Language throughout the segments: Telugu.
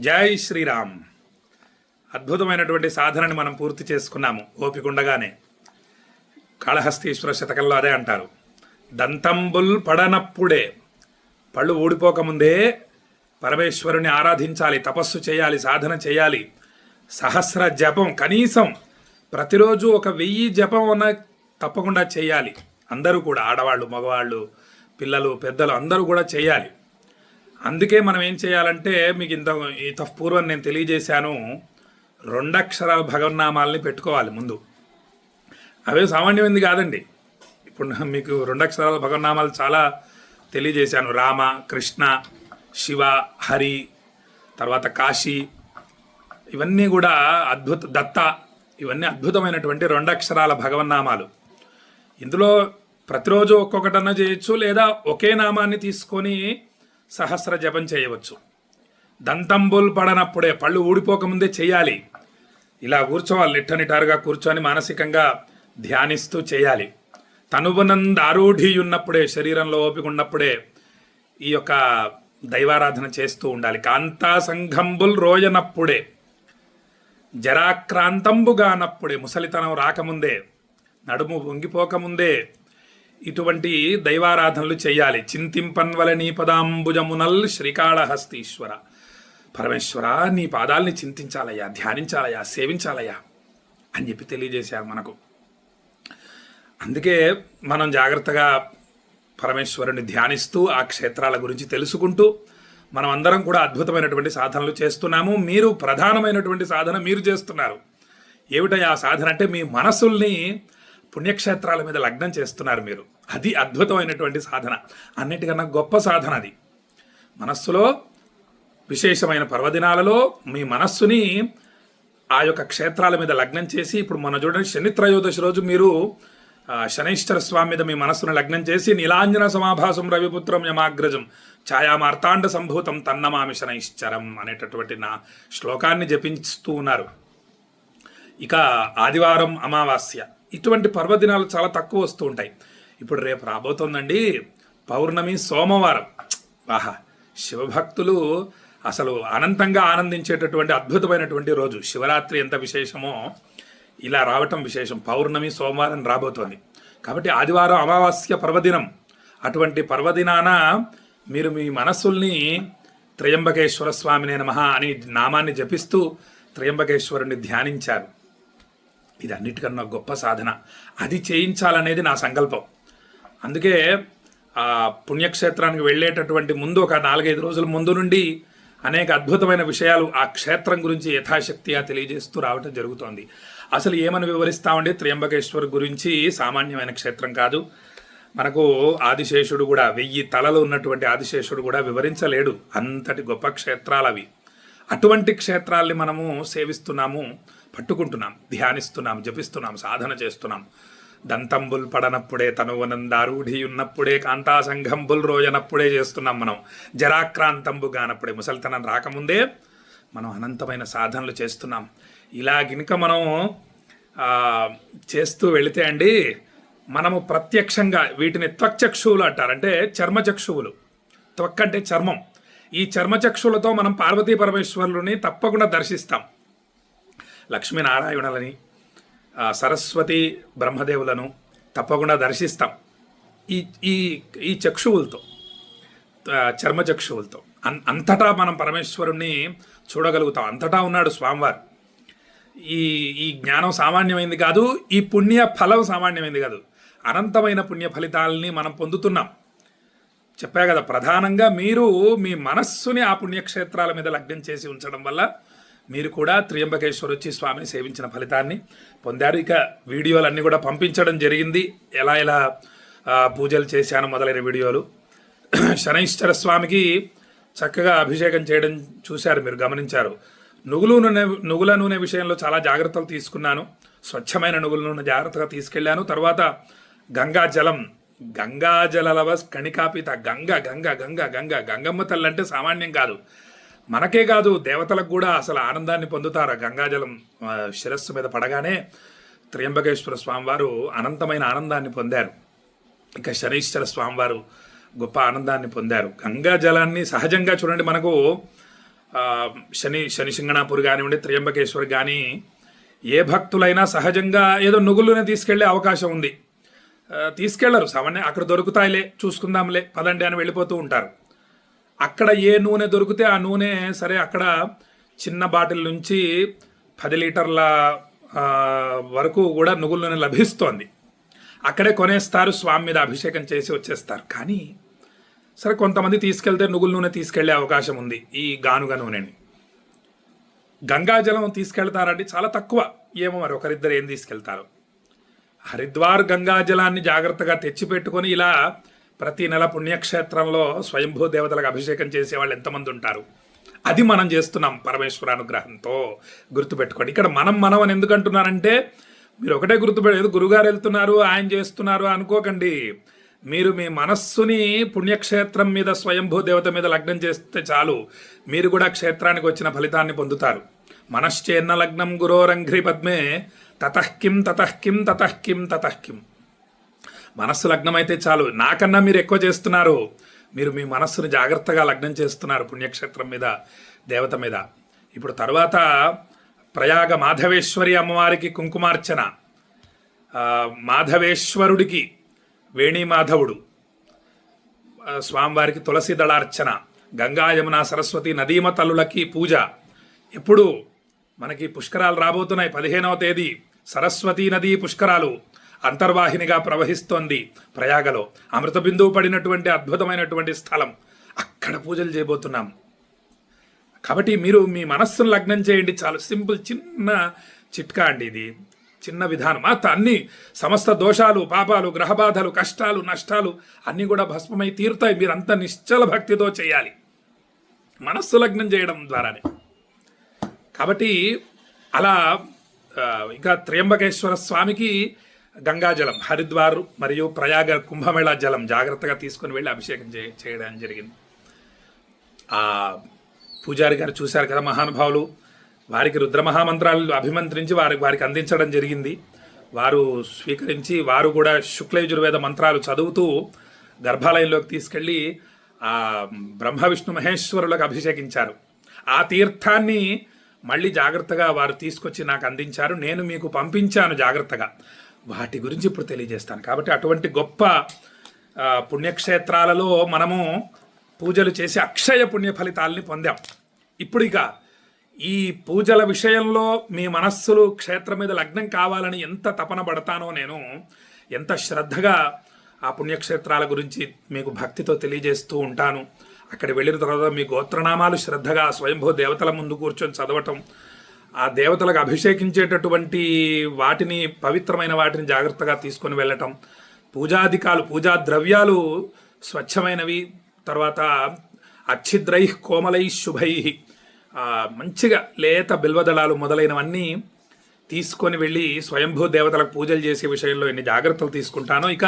జై శ్రీరామ్. అద్భుతమైనటువంటి సాధనని మనం పూర్తి చేసుకున్నాము ఓపిక ఉండగానే. కాళహస్తీశ్వర శతకంలో అదే అంటారు, దంతంబుల్ పడనప్పుడే, పళ్ళు ఊడిపోకముందే పరమేశ్వరుని ఆరాధించాలి, తపస్సు చేయాలి, సాధన చేయాలి. సహస్ర జపం కనీసం ప్రతిరోజు 1000 జపం అన్న తప్పకుండా చేయాలి. అందరూ కూడా, ఆడవాళ్ళు, మగవాళ్ళు, పిల్లలు, పెద్దలు అందరూ కూడా చేయాలి. అందుకే మనం ఏం చేయాలంటే, మీకు ఇంత పూర్వం నేను తెలియజేశాను, 2 అక్షరాల భగవన్నామాలని పెట్టుకోవాలి ముందు. అవే సామాన్యమైంది కాదండి. ఇప్పుడు మీకు 2 అక్షరాల భగవన్నామాలు చాలా తెలియజేశాను. రామ, కృష్ణ, శివ, హరి, తర్వాత కాశీ, ఇవన్నీ కూడా దత్త, ఇవన్నీ అద్భుతమైనటువంటి 2 అక్షరాల భగవన్నామాలు. ఇందులో ప్రతిరోజు ఒక్కొక్కటన్నా చేయొచ్చు, లేదా ఒకే నామాన్ని తీసుకొని సహస్ర జపం చేయవచ్చు. దంతంబుల్ పడనప్పుడే, పళ్ళు ఊడిపోకముందే చేయాలి. ఇలా కూర్చోవాలి, నిట్టనిటారుగా కూర్చొని మానసికంగా ధ్యానిస్తూ చేయాలి. తనువునంద ఆరూఢి ఉన్నప్పుడే, శరీరంలో ఓపిక ఉన్నప్పుడే ఈ యొక్క దైవారాధన చేస్తూ ఉండాలి. కాంతా సంఘంబుల్ రోయనప్పుడే, జరాక్రాంతంబుగానప్పుడే, ముసలితనం రాకముందే, నడుము వంగిపోకముందే ఇటువంటి దైవారాధనలు చేయాలి. చింతింపన్వల నీ పదాంబుజమునల్ శ్రీకాళహస్తీశ్వర, పరమేశ్వర నీ పాదాలని చింతించాలయ్యా, ధ్యానించాలయ్యా, సేవించాలయ్యా అని చెప్పి తెలియజేశారు మనకు. అందుకే మనం జాగ్రత్తగా పరమేశ్వరుని ధ్యానిస్తూ ఆ క్షేత్రాల గురించి తెలుసుకుంటూ మనం అందరం కూడా అద్భుతమైనటువంటి సాధనలు చేస్తున్నాము. మీరు ప్రధానమైనటువంటి సాధన మీరు చేస్తున్నారు. ఏమిటయ్యా ఆ సాధన అంటే, మీ మనసుల్ని పుణ్యక్షేత్రాల మీద లగ్నం చేస్తున్నారు మీరు. అది అద్భుతమైనటువంటి సాధన, అన్నిటికన్నా గొప్ప సాధన అది. మనస్సులో విశేషమైన పర్వదినాలలో మీ మనస్సుని ఆ యొక్క క్షేత్రాల మీద లగ్నం చేసి, ఇప్పుడు మన చూడండి, శని త్రయోదశి రోజు మీరు శనైశ్వర స్వామి మీద మీ మనస్సును లగ్నం చేసి, నీలాంజన సమాభాసం రవిపుత్రం యమాగ్రజం ఛాయామార్తాండ సంభూతం తన్నమామి శనైశ్చరం అనేటటువంటి నా శ్లోకాన్ని జపిస్తూ ఉన్నారు. ఇక ఆదివారం, అమావాస్య, ఇటువంటి పర్వదినాలు చాలా తక్కువ వస్తూ ఉంటాయి. ఇప్పుడు రేపు రాబోతోందండి పౌర్ణమి, సోమవారం. ఆహా, శివభక్తులు అసలు అనంతంగా ఆనందించేటటువంటి అద్భుతమైనటువంటి రోజు. శివరాత్రి ఎంత విశేషమో ఇలా రావటం విశేషం. పౌర్ణమి, సోమవారం రాబోతోంది కాబట్టి ఆదివారం, అమావాస్య పర్వదినం. అటువంటి పర్వదినాన మీరు మీ మనస్సుల్ని త్రయంబకేశ్వర స్వామినే నమః అని నామాన్ని జపిస్తూ త్రయంబకేశ్వరుని ధ్యానించారు. ఇది అన్నిటికన్నా గొప్ప సాధన. అది చేయించాలనేది నా సంకల్పం. అందుకే ఆ పుణ్యక్షేత్రానికి వెళ్ళేటటువంటి ముందు ఒక 4-5 రోజుల ముందు నుండి అనేక అద్భుతమైన విషయాలు ఆ క్షేత్రం గురించి యథాశక్తిగా తెలియజేస్తూ రావటం జరుగుతోంది. అసలు ఏమని వివరిస్తామండి, త్రయంబకేశ్వర్ గురించి సామాన్యమైన క్షేత్రం కాదు. మనకు ఆదిశేషుడు కూడా, 1000 తలలు ఉన్నటువంటి ఆదిశేషుడు కూడా వివరించలేడు, అంతటి గొప్ప క్షేత్రాలు అవి. అటువంటి క్షేత్రాల్ని మనము సేవిస్తున్నాము, పట్టుకుంటున్నాం, ధ్యానిస్తున్నాం, జపిస్తున్నాం, సాధన చేస్తున్నాం. దంతంబుల్ పడనప్పుడే, తనువనందారూఢి ఉన్నప్పుడే, కాంతాసంఘంబుల్ రోజనప్పుడే చేస్తున్నాం మనం. జరాక్రాంతంబు గానప్పుడే, ముసలితనం రాకముందే మనం అనంతమైన సాధనలు చేస్తున్నాం. ఇలా గినుక మనం చేస్తూ వెళితే అండి, మనము ప్రత్యక్షంగా వీటిని త్వక్చక్షువులు అంటారు, అంటే చర్మచక్షువులు. త్వక్ అంటే చర్మం. ఈ చర్మచక్షులతో మనం పార్వతీ పరమేశ్వరులని తప్పకుండా దర్శిస్తాం. లక్ష్మీనారాయణులని, సరస్వతి, బ్రహ్మదేవులను తప్పకుండా దర్శిస్తాం ఈ ఈ ఈ చక్షువులతో, చర్మచక్షువులతో. అంతటా మనం పరమేశ్వరుణ్ణి చూడగలుగుతాం. అంతటా ఉన్నాడు స్వామివారు. ఈ ఈ జ్ఞానం సామాన్యమైంది కాదు, ఈ పుణ్య ఫలం సామాన్యమైంది కాదు. అనంతమైన పుణ్య ఫలితాలని మనం పొందుతున్నాం. చెప్పా కదా, ప్రధానంగా మీరు మీ మనస్సుని ఆ పుణ్యక్షేత్రాల మీద లగ్నం చేసి ఉంచడం వల్ల మీరు కూడా త్రయంబకేశ్వర వచ్చి స్వామిని సేవించిన ఫలితాన్ని పొందారు. ఇక వీడియోలన్నీ కూడా పంపించడం జరిగింది, ఎలా ఎలా పూజలు చేశాను మొదలైన వీడియోలు. శనైశ్వర స్వామికి చక్కగా అభిషేకం చేయడం చూశారు, మీరు గమనించారు. నువ్వుల నూనె విషయంలో చాలా జాగ్రత్తలు తీసుకున్నాను. స్వచ్ఛమైన నువ్వుల నూనె జాగ్రత్తగా తీసుకెళ్ళాను. తర్వాత గంగాజలవ కణికాపిత, గంగమ్మ తల్లి అంటే సామాన్యం కాదు. మనకే కాదు, దేవతలకు కూడా అసలు ఆనందాన్ని పొందుతారు. గంగాజలం శిరస్సు మీద పడగానే త్రయంబకేశ్వర స్వామివారు అనంతమైన ఆనందాన్ని పొందారు. ఇక శనైశ్వర స్వామివారు గొప్ప ఆనందాన్ని పొందారు. గంగా జలాన్ని సహజంగా చూడండి, మనకు శని సింగణాపూర్ కానివ్వండి, త్రయంబకేశ్వర్ కానీ ఏ భక్తులైనా సహజంగా ఏదో నువ్వులనే తీసుకెళ్లే అవకాశం ఉంది. తీసుకెళ్లరు సామాన్య, అక్కడ దొరుకుతాయిలే చూసుకుందాంలే పదండి అని వెళ్ళిపోతూ ఉంటారు. అక్కడ ఏ నూనె దొరికితే ఆ నూనె సరే అక్కడ చిన్న బాటిల్ నుంచి 10 లీటర్ల వరకు కూడా నువ్వుల నూనె లభిస్తోంది. అక్కడే కొనేస్తారు, స్వామి మీద అభిషేకం చేసి వచ్చేస్తారు. కానీ సరే కొంతమంది తీసుకెళ్తే నువ్వుల నూనె తీసుకెళ్లే అవకాశం ఉంది, ఈ గానుగ నూనెని. గంగాజలం తీసుకెళ్తారండి చాలా తక్కువ, ఏమో మరి ఒకరిద్దరు ఏం తీసుకెళ్తారు. హరిద్వార్ గంగాజలాన్ని జాగ్రత్తగా తెచ్చిపెట్టుకొని ఇలా ప్రతి నెల పుణ్యక్షేత్రంలో స్వయంభూ దేవతలకు అభిషేకం చేసేవాళ్ళు ఎంతమంది ఉంటారు. అది మనం చేస్తున్నాం పరమేశ్వరానుగ్రహంతో, గుర్తుపెట్టుకోండి. ఇక్కడ మనం అని ఎందుకు అంటున్నానంటే మీరు ఒకటే గుర్తుపెట్టేది, గురుగారు వెళ్తున్నారు ఆయన చేస్తున్నారు అనుకోకండి. మీరు మీ మనస్సుని పుణ్యక్షేత్రం మీద స్వయంభూ దేవత మీద లగ్నం చేస్తే చాలు, మీరు కూడా క్షేత్రానికి వచ్చిన ఫలితాన్ని పొందుతారు. మనశ్చేన్న లగ్నం గురోరంఘ్రి పద్మే తతఃకిం తతఃకిం తతఃకిం తతఃకిం. మనస్సు లగ్నమైతే చాలు, నాకన్నా మీరు ఎక్కువ చేస్తున్నారు. మీరు మీ మనస్సును జాగ్రత్తగా లగ్నం చేస్తున్నారు పుణ్యక్షేత్రం మీద, దేవత మీద. ఇప్పుడు తర్వాత ప్రయాగ మాధవేశ్వరి అమ్మవారికి కుంకుమార్చన, మాధవేశ్వరుడికి వేణి మాధవుడు, స్వామివారికి తులసి దళార్చన, గంగా యమున సరస్వతి నదీమ తల్లులకి పూజ. ఎప్పుడు మనకి పుష్కరాలు రాబోతున్నాయి. 15వ తేదీ సరస్వతీ నదీ పుష్కరాలు అంతర్వాహినిగా ప్రవహిస్తోంది ప్రయాగలో. అమృత బిందువు పడినటువంటి అద్భుతమైనటువంటి స్థలం, అక్కడ పూజలు చేయబోతున్నాం. కాబట్టి మీరు మీ మనస్సును లగ్నం చేయండి చాలు. సింపుల్ చిన్న చిట్కా అండి ఇది, చిన్న విధానం. అన్ని సమస్త దోషాలు, పాపాలు, గ్రహబాధలు, కష్టాలు, నష్టాలు అన్నీ కూడా భస్మమై తీరుతాయి. మీరంతా నిశ్చల భక్తితో చేయాలి, మనస్సు లగ్నం చేయడం ద్వారానే. కాబట్టి అలా ఇంకా త్రయంబకేశ్వర స్వామికి గంగాజలం, హరిద్వార్ మరియు ప్రయాగ కుంభమేళా జలం జాగ్రత్తగా తీసుకొని వెళ్ళి అభిషేకం చేయడం జరిగింది. ఆ పూజారి గారు చూశారు కదా మహానుభావులు, వారికి రుద్రమహామంత్రాలు అభిమంత్రించి వారికి అందించడం జరిగింది. వారు స్వీకరించి వారు కూడా శుక్లయజుర్వేద మంత్రాలు చదువుతూ గర్భాలయంలోకి తీసుకెళ్ళి ఆ బ్రహ్మ విష్ణు మహేశ్వరులకు అభిషేకించారు. ఆ తీర్థాన్ని మళ్ళీ జాగ్రత్తగా వారు తీసుకొచ్చి నాకు అందించారు, నేను మీకు పంపించాను జాగ్రత్తగా. వాటి గురించి ఇప్పుడు తెలియజేస్తాను. కాబట్టి అటువంటి గొప్ప పుణ్యక్షేత్రాలలో మనము పూజలు చేసి అక్షయ పుణ్య ఫలితాలని పొందాం. ఇప్పుడు ఇక ఈ పూజల విషయంలో మీ మనస్సులు క్షేత్రం మీద లగ్నం కావాలని ఎంత తపన పడతానో నేను, ఎంత శ్రద్ధగా ఆ పుణ్యక్షేత్రాల గురించి మీకు భక్తితో తెలియజేస్తూ ఉంటాను. అక్కడ వెళ్ళిన తర్వాత మీ గోత్రనామాలు శ్రద్ధగా స్వయంభూ దేవతల ముందు కూర్చొని చదవటం, ఆ దేవతలకు అభిషేకించేటటువంటి వాటిని, పవిత్రమైన వాటిని జాగ్రత్తగా తీసుకొని వెళ్ళటం, పూజాధికాలు, పూజా ద్రవ్యాలు స్వచ్ఛమైనవి, తర్వాత అచ్ఛిద్రై కోమలై శుభై, మంచిగా లేత బిల్వదళాలు మొదలైనవన్నీ తీసుకొని వెళ్ళి స్వయంభూ దేవతలకు పూజలు చేసే విషయంలో ఎన్ని జాగ్రత్తలు తీసుకుంటానో, ఇక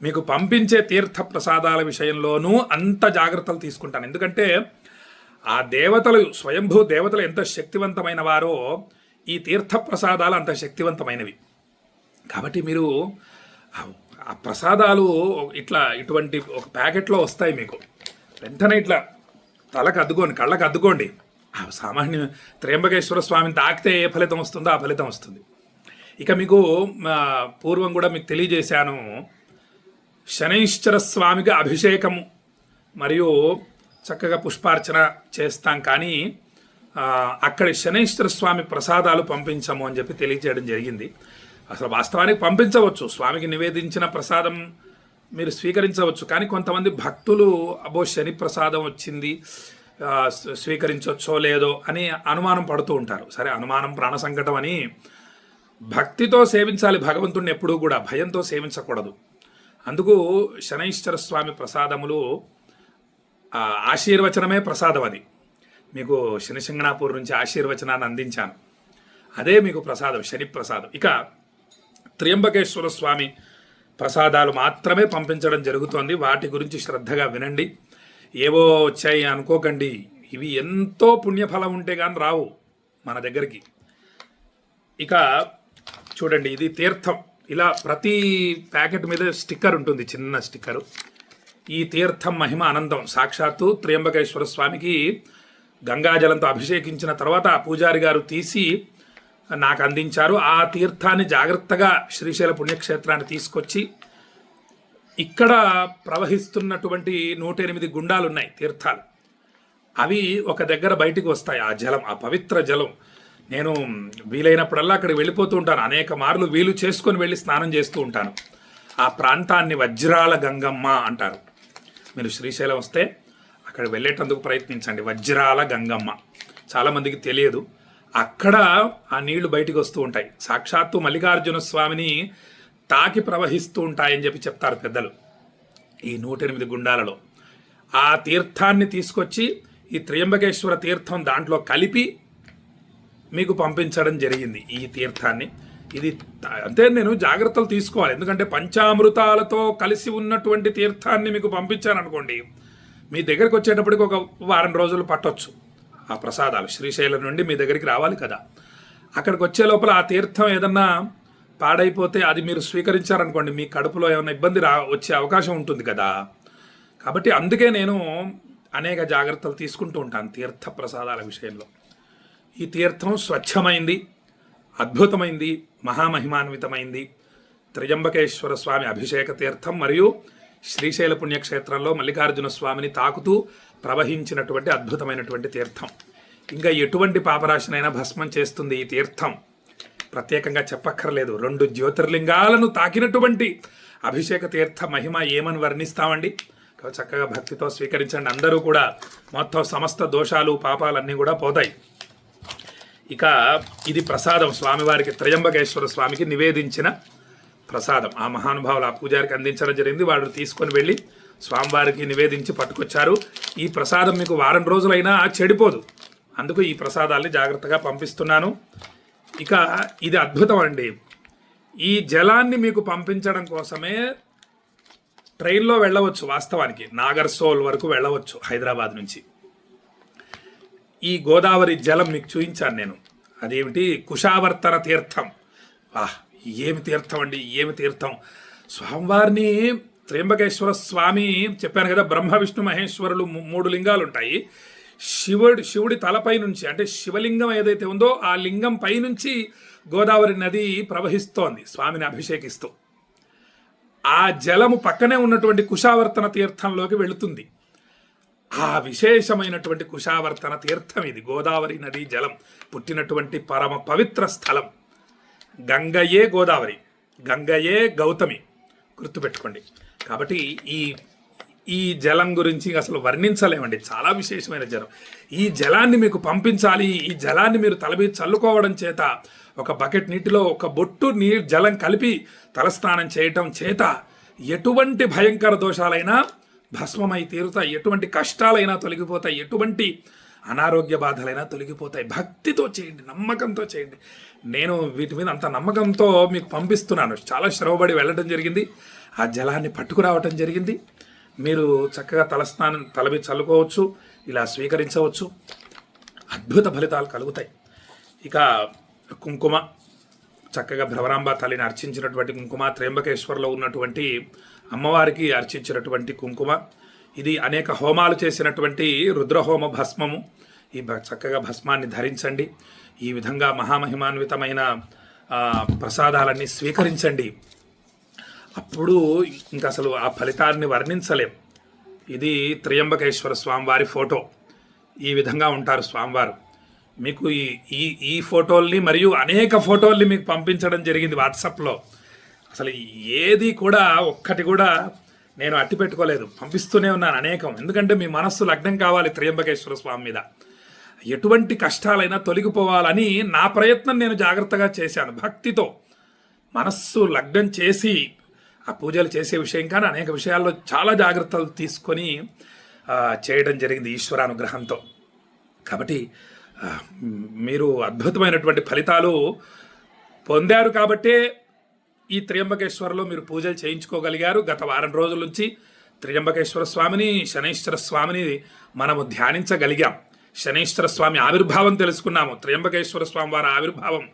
మీకు పంపించే తీర్థ ప్రసాదాల విషయంలోనూ అంత జాగ్రత్తలు తీసుకుంటాను. ఎందుకంటే ఆ దేవతలు, స్వయంభూ దేవతలు ఎంత శక్తివంతమైన వారో ఈ తీర్థ ప్రసాదాలు అంత శక్తివంతమైనవి. కాబట్టి మీరు ఆ ప్రసాదాలు ఇటువంటి ఒక ప్యాకెట్లో వస్తాయి మీకు, వెంటనే ఇట్లా తలకు అద్దుకోండి, కళ్ళకు అద్దుకోండి. సామాన్య త్రయంబకేశ్వర స్వామిని తాకితే ఏ ఫలితం వస్తుందో ఆ ఫలితం వస్తుంది. ఇక మీకు పూర్వం కూడా మీకు తెలియజేశాను, శనైశ్చర స్వామికి అభిషేకము మరియు చక్కగా పుష్పార్చన చేస్తాం, కానీ అక్కడి శనైశ్వర స్వామి ప్రసాదాలు పంపించము అని చెప్పి తెలియజేయడం జరిగింది. అసలు వాస్తవానికి పంపించవచ్చు, స్వామికి నివేదించిన ప్రసాదం మీరు స్వీకరించవచ్చు. కానీ కొంతమంది భక్తులు అబ్బో శని ప్రసాదం వచ్చింది స్వీకరించవచ్చో లేదో అని అనుమానం పడుతూ ఉంటారు. సరే, అనుమానం ప్రాణ సంకటం అని, భక్తితో సేవించాలి భగవంతుడిని, ఎప్పుడూ కూడా భయంతో సేవించకూడదు. అందుకు శనైశ్వర స్వామి ప్రసాదములు ఆశీర్వచనమే ప్రసాదం. అది మీకు శనిసింగణాపూర్ నుంచి ఆశీర్వచనాన్ని అందించాను, అదే మీకు ప్రసాదం, శని ప్రసాదం. ఇక త్రయంబకేశ్వర స్వామి ప్రసాదాలు మాత్రమే పంపించడం జరుగుతోంది. వాటి గురించి శ్రద్ధగా వినండి. ఏవో వచ్చాయి అనుకోకండి, ఇవి ఎంతో పుణ్యఫలం ఉంటే కానీ రావు మన దగ్గరికి. ఇక చూడండి, ఇది తీర్థం. ఇలా ప్రతి ప్యాకెట్ మీద స్టిక్కర్ ఉంటుంది, చిన్న స్టిక్కరు. ఈ తీర్థం మహిమ అనంతం. సాక్షాత్తు త్రయంబకేశ్వర స్వామికి గంగాజలంతో అభిషేకించిన తర్వాత ఆ పూజారి గారు తీసి నాకు అందించారు. ఆ తీర్థాన్ని జాగ్రత్తగా శ్రీశైల పుణ్యక్షేత్రాన్ని తీసుకొచ్చి ఇక్కడ ప్రవహిస్తున్నటువంటి 108 గుండాలు ఉన్నాయి తీర్థాలు, అవి ఒక దగ్గర బయటికి వస్తాయి. ఆ జలం, ఆ పవిత్ర జలం, నేను వీలైనప్పుడల్లా అక్కడికి వెళ్ళిపోతూ ఉంటాను. అనేక మార్లు వీలు చేసుకొని వెళ్ళి స్నానం చేస్తూ ఉంటాను. ఆ ప్రాంతాన్ని వజ్రాల గంగమ్మ అంటారు. మీరు శ్రీశైలం వస్తే అక్కడ వెళ్ళేటందుకు ప్రయత్నించండి. వజ్రాల గంగమ్మ చాలామందికి తెలియదు. అక్కడ ఆ నీళ్లు బయటికి వస్తూ ఉంటాయి. సాక్షాత్తు మల్లికార్జున స్వామిని తాకి ప్రవహిస్తూ ఉంటాయని చెప్పి చెప్తారు పెద్దలు. ఈ 108 గుండాలలో ఆ తీర్థాన్ని తీసుకొచ్చి ఈ త్రయంబకేశ్వర తీర్థం దాంట్లో కలిపి మీకు పంపించడం జరిగింది. ఈ తీర్థాన్ని ఇది అంటే నేను జాగ్రత్తలు తీసుకోవాలి. ఎందుకంటే పంచామృతాలతో కలిసి ఉన్నటువంటి తీర్థాన్ని మీకు పంపించాను అనుకోండి, మీ దగ్గరికి వచ్చేటప్పటికి ఒక వారం రోజులు పట్టొచ్చు. ఆ ప్రసాదాలు శ్రీశైలం నుండి మీ దగ్గరికి రావాలి కదా. అక్కడికి వచ్చే లోపల ఆ తీర్థం ఏదన్నా పాడైపోతే అది మీరు స్వీకరించారనుకోండి, మీ కడుపులో ఏమైనా ఇబ్బంది వచ్చే అవకాశం ఉంటుంది కదా. కాబట్టి అందుకే నేను అనేక జాగ్రత్తలు తీసుకుంటూ ఉంటాను తీర్థ ప్రసాదాల విషయంలో. ఈ తీర్థం స్వచ్ఛమైంది, అద్భుతమైంది, మహామహిమాన్వితమైంది. త్రయంబకేశ్వర స్వామి అభిషేక తీర్థం మరియు శ్రీశైల పుణ్యక్షేత్రంలో మల్లికార్జున స్వామిని తాకుతూ ప్రవహించినటువంటి అద్భుతమైనటువంటి తీర్థం. ఇంకా ఎటువంటి పాపరాశినైనా భస్మం చేస్తుంది ఈ తీర్థం. ప్రత్యేకంగా చెప్పక్కర్లేదు. 2 జ్యోతిర్లింగాలను తాకినటువంటి అభిషేక తీర్థ మహిమ ఏమని వర్ణిస్తామండి. చక్కగా భక్తితో స్వీకరించండి. అందరూ కూడా మొత్తం సమస్త దోషాలు పాపాలన్నీ కూడా పోతాయి. ఇక ఇది ప్రసాదం, స్వామివారికి త్రయంబకేశ్వర స్వామికి నివేదించిన ప్రసాదం. ఆ మహానుభావులు ఆ పూజారికి అందించడం జరిగింది. వాళ్ళు తీసుకొని వెళ్ళి స్వామివారికి నివేదించి పట్టుకొచ్చారు. ఈ ప్రసాదం మీకు వారం రోజులైనా చెడిపోదు. అందుకు ఈ ప్రసాదాన్ని జాగ్రత్తగా పంపిస్తున్నాను. ఇక ఇది అద్భుతం అండి. ఈ జలాన్ని మీకు పంపించడం కోసమే ట్రైన్లో వెళ్ళవచ్చు. వాస్తవానికి నాగర్సోల్ వరకు వెళ్ళవచ్చు హైదరాబాద్ నుంచి. ఈ గోదావరి జలం మీకు చూపించాను నేను. అదేమిటి, కుశావర్తన తీర్థం. ఏమి తీర్థం అండి, ఏమి తీర్థం. స్వామివారిని త్రయంబకేశ్వర స్వామి చెప్పాను కదా, బ్రహ్మ విష్ణు మహేశ్వరులు 3 లింగాలు ఉంటాయి. శివుడి తలపై నుంచి, అంటే శివలింగం ఏదైతే ఉందో ఆ లింగం పై నుంచి గోదావరి నది ప్రవహిస్తోంది స్వామిని అభిషేకిస్తూ. ఆ జలము పక్కనే ఉన్నటువంటి కుశావర్తన తీర్థంలోకి వెళుతుంది. ఆ విశేషమైనటువంటి కుశావర్తన తీర్థం ఇది. గోదావరి నది జలం పుట్టినటువంటి పరమ పవిత్ర స్థలం. గంగయే గోదావరి, గంగయే గౌతమి, గుర్తుపెట్టుకోండి. కాబట్టి ఈ జలం గురించి అసలు వర్ణించలేమండి. చాలా విశేషమైన జలం. ఈ జలాన్ని మీకు పంపించాలి. ఈ జలాన్ని మీరు తల మీద చల్లుకోవడం చేత, ఒక బకెట్ నీటిలో ఒక బొట్టు జలం కలిపి తలస్నానం చేయటం చేత ఎటువంటి భయంకర దోషాలైనా భస్మమై తీరుతాయి, ఎటువంటి కష్టాలైనా తొలగిపోతాయి, ఎటువంటి అనారోగ్య బాధలైనా తొలగిపోతాయి. భక్తితో చేయండి, నమ్మకంతో చేయండి. నేను వీటి మీద అంత నమ్మకంతో మీకు పంపిస్తున్నాను. చాలా శ్రమపడి వెళ్ళడం జరిగింది, ఆ జలాన్ని పట్టుకురావటం జరిగింది. మీరు చక్కగా తల మీద చల్లుకోవచ్చు, ఇలా స్వీకరించవచ్చు. అద్భుత ఫలితాలు కలుగుతాయి. ఇక కుంకుమ, చక్కగా భ్రవరాంబ తల్లిని అర్చించినటువంటి కుంకుమ, త్రయంబకేశ్వర్లో ఉన్నటువంటి అమ్మవారికి అర్చించినటువంటి కుంకుమ. ఇది అనేక హోమాలు చేసినటువంటి రుద్రహోమ భస్మము. ఈ చక్కగా భస్మాన్ని ధరించండి. ఈ విధంగా మహామహిమాన్వితమైన ప్రసాదాలన్నీ స్వీకరించండి. అప్పుడు ఇంకా అసలు ఆ ఫలితాన్ని వర్ణించలేం. ఇది త్రయంబకేశ్వర స్వామివారి ఫోటో. ఈ విధంగా ఉంటారు స్వామివారు. మీకు ఈ ఫోటోల్ని మరియు అనేక ఫోటోల్ని మీకు పంపించడం జరిగింది వాట్సాప్లో. అసలు ఏది కూడా ఒక్కటి కూడా నేను అట్టి పెట్టుకోలేదు, పంపిస్తూనే ఉన్నాను అనేకం. ఎందుకంటే మీ మనస్సు లగ్నం కావాలి త్రయంబకేశ్వర స్వామి మీద. ఎటువంటి కష్టాలైనా తొలగిపోవాలని నా ప్రయత్నం నేను జాగ్రత్తగా చేశాను. భక్తితో మనస్సు లగ్నం చేసి ఆ పూజలు చేసే విషయం కానీ అనేక విషయాల్లో చాలా జాగ్రత్తలు తీసుకొని చేయడం జరిగింది ఈశ్వరానుగ్రహంతో. కాబట్టి మీరు అద్భుతమైనటువంటి ఫలితాలు పొందారు. కాబట్టే ఈ త్రయంబకేశ్వరలో మీరు పూజలు చేయించుకోగలిగారు. గత వారం రోజుల నుంచి త్రయంబకేశ్వర స్వామిని, శనైశ్వర స్వామిని మనము ధ్యానించగలిగాం. శనైశ్వర స్వామి ఆవిర్భావం తెలుసుకున్నాము. త్రయంబకేశ్వర స్వామి వారి ఆవిర్భావం,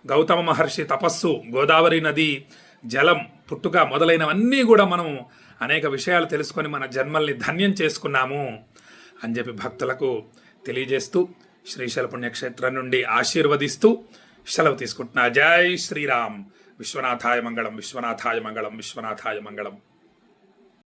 గౌతమ మహర్షి తపస్సు, గోదావరి నది జలం పుట్టుక మొదలైనవన్నీ కూడా మనం అనేక విషయాలు తెలుసుకొని మన జన్మల్ని ధన్యం చేసుకున్నాము అని చెప్పి భక్తులకు తెలియజేస్తూ శ్రీశైల పుణ్యక్షేత్రం నుండి ఆశీర్వదిస్తూ సెలవు తీసుకుంటున్నా. జై శ్రీరామ్. విశ్వనాథాయ మంగళం, విశ్వనాథాయ మంగళం, విశ్వనాథాయ మంగళం.